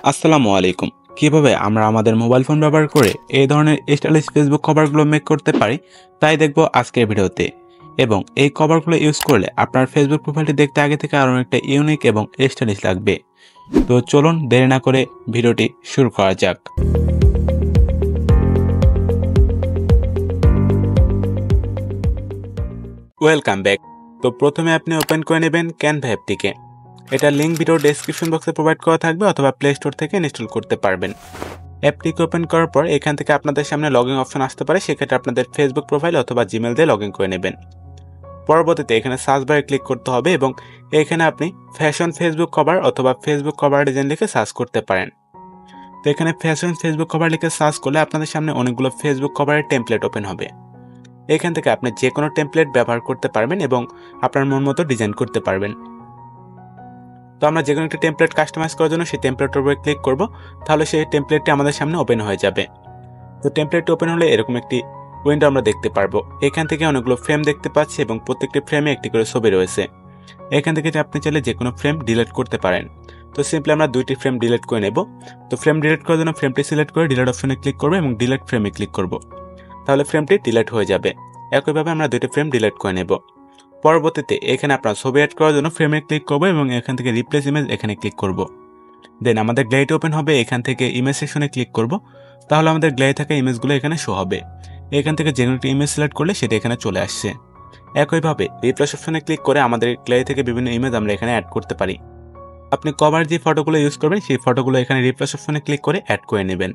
আসসালামু আলাইকুম। কিভাবে আমরা আমাদের মোবাইল ফোন ব্যবহার করে এই ধরনের স্টাইলিশ ফেসবুক কভারগুলো মেক করতে পারি তাই দেখব আজকের ভিডিওতে। এবং এই কভারগুলো ইউজ করলে আপনার ফেসবুক প্রোফাইলটি দেখতে আগে থেকে আরও একটা ইউনিক এবং স্টাইলিশ লাগবে। তো চলুন দেরি না করে ভিডিওটি শুরু করা যাক। Welcome back. তো প্রথমে আপনি ওপেন করে নেবেন ক্যানভা অ্যাপটিকে। এটা লিঙ্ক ভিডিও ডেসক্রিপশন বক্সে প্রোভাইড করা থাকবে অথবা প্লে স্টোর থেকে ইনস্টল করতে পারবেন। অ্যাপটিকে ওপেন করার পর এখান থেকে আপনাদের সামনে লগইন অপশন আসতে পারে, সেক্ষেত্রে আপনাদের ফেসবুক প্রোফাইল অথবা জিমেল দিয়ে লগইন করে নেবেন। পরবর্তীতে এখানে সার্চ বারে ক্লিক করতে হবে এবং এখানে আপনি ফ্যাশন ফেসবুক কভার অথবা ফেসবুক কভার ডিজাইন লিখে সার্চ করতে পারেন। তো এখানে ফ্যাশন ফেসবুক কভার লিখে সার্চ করলে আপনাদের সামনে অনেকগুলো ফেসবুক কভারের টেমপ্লেট ওপেন হবে। এখান থেকে আপনি যে কোনো টেমপ্লেট ব্যবহার করতে পারবেন এবং আপনার মন মতো ডিজাইন করতে পারবেন। তো আমরা যে কোনো একটা টেমপ্লেট কাস্টমাইজ করার জন্য সেই টেমপ্লেটের উপরে ক্লিক করব, তাহলে সেই টেমপ্লেটটি আমাদের সামনে ওপেন হয়ে যাবে। তো টেমপ্লেটটি ওপেন হলে এরকম একটি উইন্ডো আমরা দেখতে পারবো। এখান থেকে অনেকগুলো ফ্রেম দেখতে পাচ্ছি এবং প্রত্যেকটি ফ্রেমে একটি করে ছবি রয়েছে। এখান থেকে আপনি চাইলে যে কোনো ফ্রেম ডিলিট করতে পারেন। তো সিম্পলি আমরা দুইটি ফ্রেম ডিলিট করে নেব। তো ফ্রেম ডিলিট করার জন্য ফ্রেমটি সিলেক্ট করে ডিলিট অপশনে ক্লিক করব এবং ডিলিট ফ্রেমে ক্লিক করব, তাহলে ফ্রেমটি ডিলিট হয়ে যাবে। একইভাবে আমরা দুইটি ফ্রেম ডিলিট করে নেব। পরবর্তীতে এখানে আপনার ছবি অ্যাড করার জন্য ফ্রেমে ক্লিক করব এবং এখান থেকে রিপ্লেস ইমেজ এখানে ক্লিক করব। দেন আমাদের গ্যালারি ওপেন হবে, এখান থেকে ইমেজ সেকশনে ক্লিক করব, তাহলে আমাদের গ্যালারি থাকা ইমেজগুলো এখানে শো হবে। এখান থেকে যে কোনো একটি ইমেজ সিলেক্ট করলে সেটা এখানে চলে আসছে। একইভাবে রিপ্লেস অপশনে ক্লিক করে আমাদের গ্যালারি থেকে বিভিন্ন ইমেজ আমরা এখানে অ্যাড করতে পারি। আপনি কভার যে ফটোগুলো ইউজ করবেন সেই ফটোগুলো এখানে রিপ্লেস অপশনে ক্লিক করে অ্যাড করে নেবেন।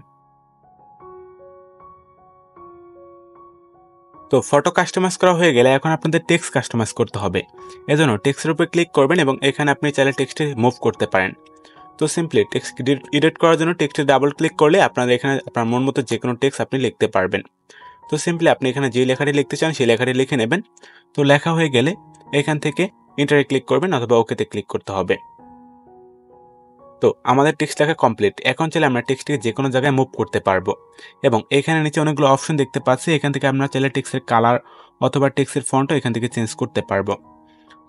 তো ফটো কাস্টমাইজ করা হয়ে গেলে এখন আপনাদের টেক্সট কাস্টমাইজ করতে হবে। এজন্য টেক্সটের উপরে ক্লিক করবেন এবং এখানে আপনি চাইলে টেক্সটে মুভ করতে পারেন। তো সিম্পলি টেক্সট এডিট করার জন্য টেক্সটে ডাবল ক্লিক করলে আপনাদের এখানে আপনার মন মতো যে কোনো টেক্সট আপনি লিখতে পারবেন। তো সিম্পলি আপনি এখানে যে লেখাটি লিখতে চান সেই লেখাটি লিখে নেবেন। তো লেখা হয়ে গেলে এখান থেকে ইন্টারে ক্লিক করবেন অথবা ওকেতে ক্লিক করতে হবে। তো আমাদের টেক্সট লেখা কমপ্লিট। এখন চাইলে আমরা টেক্সটকে যে কোনো জায়গায় মুভ করতে পারবো এবং এখানে নিচে অনেকগুলো অপশন দেখতে পাচ্ছি। এখান থেকে আমরা চাইলে টেক্সটের কালার অথবা টেক্সটের ফন্টও এখান থেকে চেঞ্জ করতে পারবো।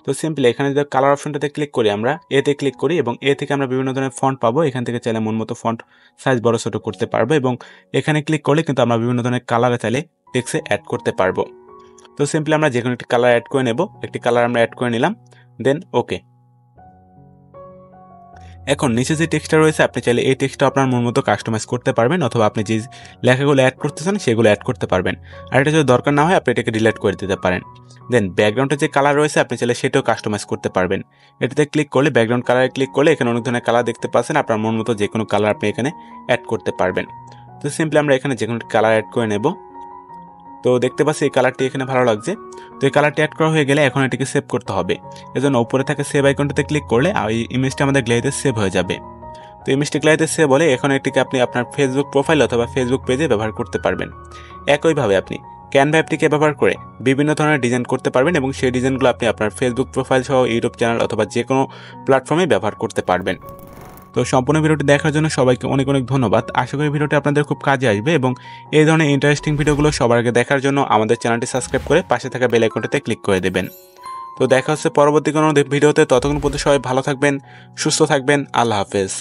তো সিম্পলি এখানে যদি কালার অপশনটাতে ক্লিক করি, আমরা এতে ক্লিক করি এবং এ থেকে আমরা বিভিন্ন ধরনের ফন্ট পাবো। এখান থেকে চাইলে মন মতো ফন্ট সাইজ বড় ছোট করতে পারবো এবং এখানে ক্লিক করলে কিন্তু আমরা বিভিন্ন ধরনের কালারে চাইলে টেক্সটে অ্যাড করতে পারবো। তো সিম্পলি আমরা যে কোনো একটি কালার অ্যাড করে নেব। একটি কালার আমরা অ্যাড করে নিলাম, দেন ওকে। এখন নিচে যে টেক্সটটা রয়েছে আপনি চাইলে এই টেক্সটটা আপনার মন মতো কাস্টমাইজ করতে পারবেন অথবা আপনি যে লেখাগুলো অ্যাড করতে চান সেগুলো অ্যাড করতে পারবেন। আর এটা যদি দরকার না হয় আপনি এটাকে ডিলিট করে দিতে পারেন। দেন ব্যাকগ্রাউন্ডে যে কালার রয়েছে আপনি চাইলে সেটাও কাস্টমাইজ করতে পারবেন। এটাতে ক্লিক করলে ব্যাকগ্রাউন্ড কালারে ক্লিক করলে এখানে অনেক ধরনের কালার দেখতে পাচ্ছেন। আপনার মন মতো যে কোনো কালার আপনি এখানে অ্যাড করতে পারবেন। তো সিম্পলি আমরা এখানে যে কোনো কালার অ্যাড করে নেব। তো দেখতে পাচ্ছি এই কালারটি এখানে ভালো লাগছে। তো এই কালারটি অ্যাড করা হয়ে গেলে এখন এটিকে সেভ করতে হবে। এজন্য উপরে থাকে সেভ আইকনটাতে ক্লিক করলে এই ইমেজটা আমাদের গ্যালারিতে সেভ হয়ে যাবে। তো ইমেজটি গ্যালারিতে সেভ হলে এখন এটিকে আপনি আপনার ফেসবুক প্রোফাইল অথবা ফেসবুক পেজে ব্যবহার করতে পারবেন। একইভাবে আপনি ক্যানভা অ্যাপটিকে ব্যবহার করে বিভিন্ন ধরনের ডিজাইন করতে পারবেন এবং সেই ডিজাইনগুলো আপনি আপনার ফেসবুক প্রোফাইল সহ ইউটিউব চ্যানেল অথবা যে কোনো প্ল্যাটফর্মে ব্যবহার করতে পারবেন। তো সম্পূর্ণ ভিডিওটি দেখার জন্য সবাইকে অনেক অনেক ধন্যবাদ। আশা করি ভিডিওটি আপনাদের খুব কাজে আসবে এবং এই ধরনের ইন্টারেস্টিং ভিডিওগুলো সবার আগে দেখার জন্য আমাদের চ্যানেলটি সাবস্ক্রাইব করে পাশে থাকা বেল আইকনটিতে ক্লিক করে দেবেন। তো দেখা হচ্ছে পরবর্তী কোনো ভিডিওতে। ততক্ষণ পর্যন্ত সবাই ভালো থাকবেন, সুস্থ থাকবেন। আল্লাহ হাফেজ।